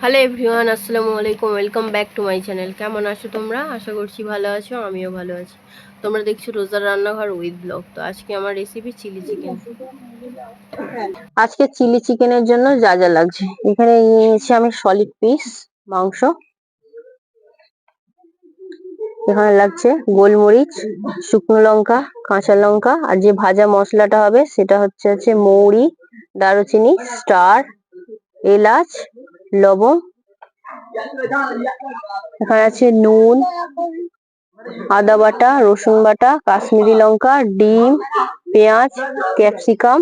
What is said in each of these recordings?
Hello everyone, আসসালামু আলাইকুম। Welcome back to my channel. কেমন আছো তোমরা? আশা করছি ভালো আছো, আমিও ভালো আছি। তোমরা দেখছো রোজার রান্নাঘর উইথ ব্লগ। তো আজকে আমার রেসিপি চিলি চিকেন। আজকে চিলি চিকেনের জন্য যা যা লাগছে, এখানে নিয়েছি আমি সলিড পিস মাংস। এখানে লাগছে গোলমরিচ, শুকনো লঙ্কা, কাঁচা লঙ্কা, আর যে ভাজা মশলাটা হবে সেটা হচ্ছে মৌরি, দারুচিনি, স্টার, এলাচ, লবঙ্গ। এখানে আছে নুন, আদা বাটা, রসুন বাটা, কাশ্মীরি লঙ্কা, ডিম, পেঁয়াজ, capsicum,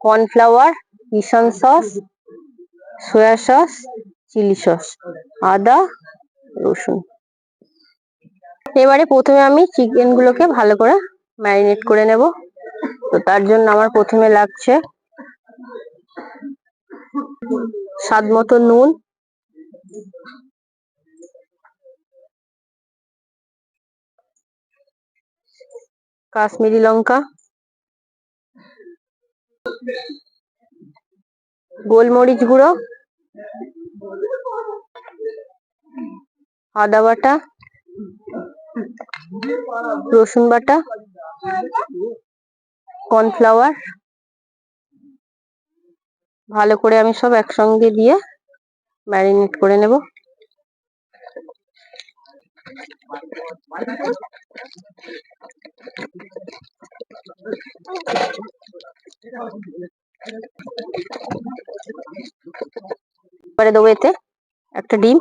cornflour, Kissan sauce, soya sauce, chilli sauce, আদা, রসুন। এবারে প্রথমে আমি চিকেন গুলোকে ভালো করে ম্যারিনেট করে নেব। তো তার জন্য আমার প্রথমে লাগছে স্বাদ মতো নুন, কাশ্মীরি লঙ্কা, গোলমরিচ গুঁড়ো, আদা বাটা, রসুন বাটা, কর্নফ্লাওয়ার। ভালো করে আমি সব একসঙ্গে দিয়ে ম্যারিনেট করে নেব। এবারে দেবো এতে একটা ডিম,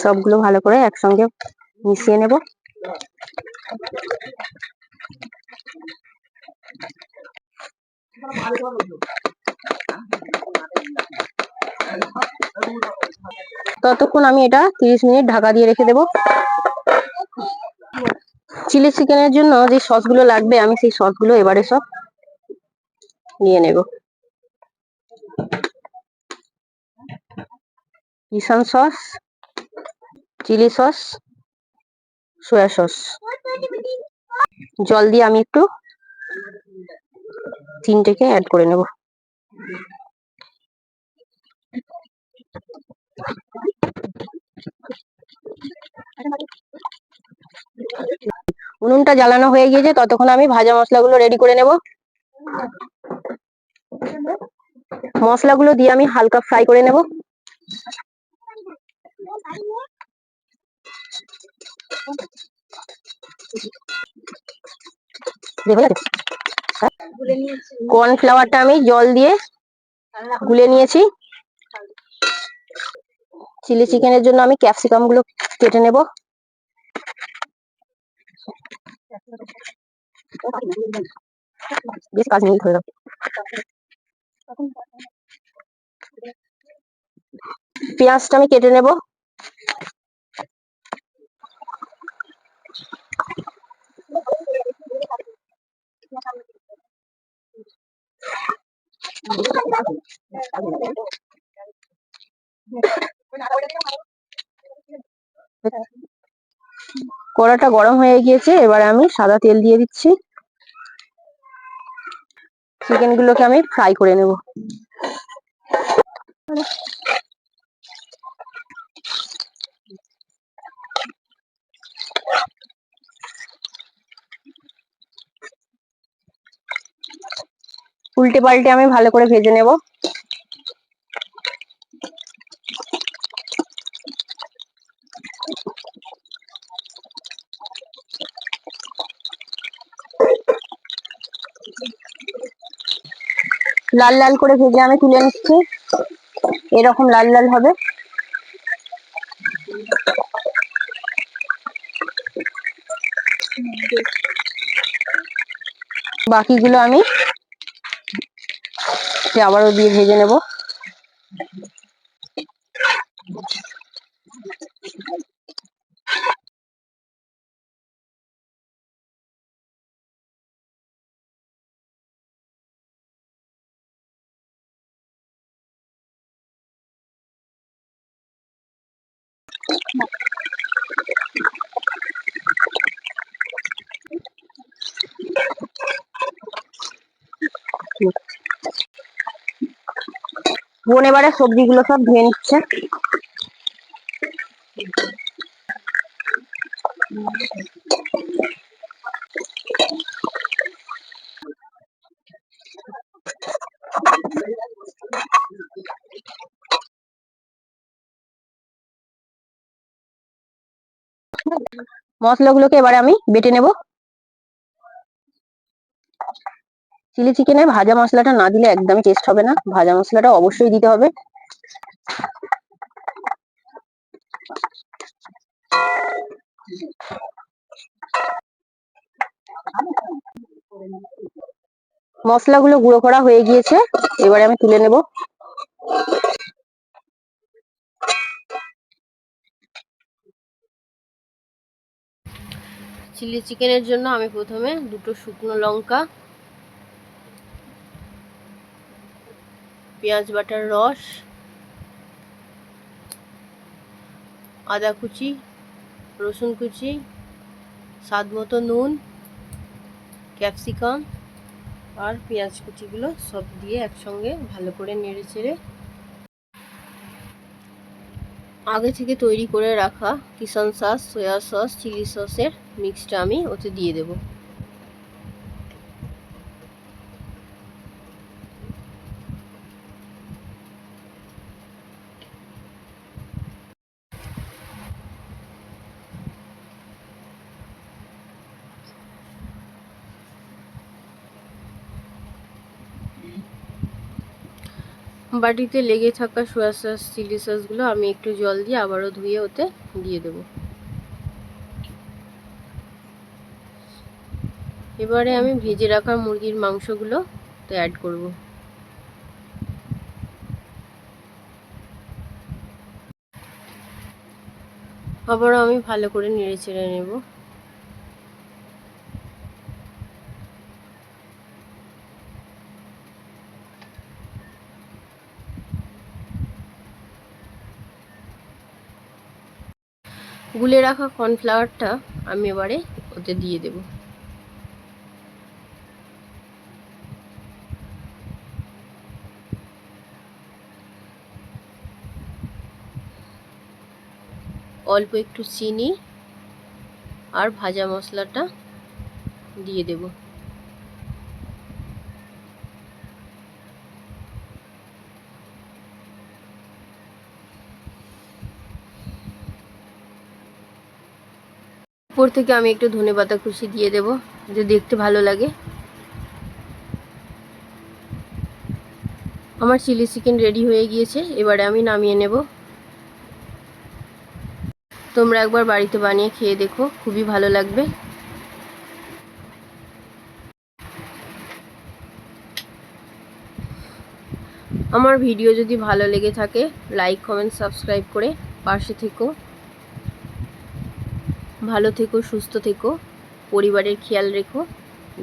সবগুলো ভালো করে একসঙ্গে মিশিয়ে নেব। ততক্ষণ আমি এটা 30 মিনিট ঢাকা দিয়ে রেখে দেব। চিলি চিকেনের জন্য যে সসগুলো লাগবে আমি সেই সসগুলো এবারে সব নিয়ে নেব। Kissan sauce, chilli sauce, soya sauce. জল দিয়ে আমি একটু তিনটেকে অ্যাড করে নেব। উনুনটা জ্বালানো হয়ে গিয়েছে, ততক্ষণ আমি ভাজা মশলাগুলো রেডি করে নেব। মশলাগুলো দিয়ে আমি হালকা ফ্রাই করে নেব। কর্নফ্লাওয়ারটা আমি জল দিয়ে গুলে নিয়েছি। চিলি চিকেনের জন্য আমি ক্যাপসিকাম গুলো কেটে নেব। বেশ কাজ নেই ধরে পেঁয়াজটা আমি কেটে নেব। কড়াটা গরম হয়ে গিয়েছে, এবারে আমি সাদা তেল দিয়ে দিচ্ছি। চিকেন গুলোকে আমি ফ্রাই করে নেব। উল্টে পাল্টে আমি ভালো করে ভেজে নেব। লাল লাল করে ভেজে আমি তুলে নিচ্ছি। এরকম লাল লাল হবে। বাকিগুলো আমি আবারও দিয়ে ভেজে নেব। বোন এবারে সবজিগুলো সব ধুয়ে নিচ্ছে। মশলাগুলোকে এবারে আমি বেটে নেব। চিলি চিকেনের ভাজা মশলাটা না দিলে একদমই টেস্ট হবে না, ভাজা মশলাটা অবশ্যই দিতে হবে। মশলাগুলো গুঁড়ো করা হয়ে গিয়েছে, এবারে আমি তুলে নেব। চিলি চিকেনের জন্য আমি প্রথমে দুটো শুকনো লঙ্কা, পেঁয়াজ বাটার রস, আদা কুচি, রসুন কুচি, স্বাদ মতো নুন, ক্যাপসিকাম আর পেঁয়াজ কুচিগুলো সব দিয়ে একসঙ্গে ভালো করে নেড়ে চেড়ে আগে থেকে তৈরি করে রাখা কিষান সস, সয়া সস, চিলি সসের মিক্সটা আমি ওতে দিয়ে দেব। বাটিতে লেগে থাকা সয়া সস, চিলি সসগুলো আমি একটু জল দিয়ে আবারও ধুয়ে ওতে দিয়ে দেব। এবারে আমি ভেজে রাখা মুরগির মাংসগুলো তো অ্যাড করব। আবারও আমি ভালো করে নেড়ে চেড়ে নেব। গুলে রাখা কর্নফ্লাওয়ারটা আমি এবারে ওতে দিয়ে দেব। অল্প একটু চিনি আর ভাজা মশলাটা দিয়ে দেব। উপর থেকে আমি একটু ধনেপাতা কুচি দিয়ে দেব, যদি দেখতে ভালো লাগে। আমার চিলি চিকেন রেডি হয়ে গিয়েছে, এবারে আমি নামিয়ে নেব। তোমরা একবার বাড়িতে বানিয়ে খেয়ে দেখো, খুবই ভালো লাগবে। আমার ভিডিও যদি ভালো লেগে থাকে লাইক, কমেন্ট, সাবস্ক্রাইব করে পাশে থেকো। ভালো থেকো, সুস্থ থেকো, পরিবারের খেয়াল রেখো।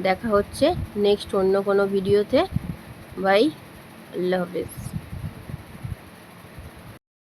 দেখা হচ্ছে নেক্সট অন্য কোনো ভিডিওতে। বাই, আল্লাহ হাফেজ।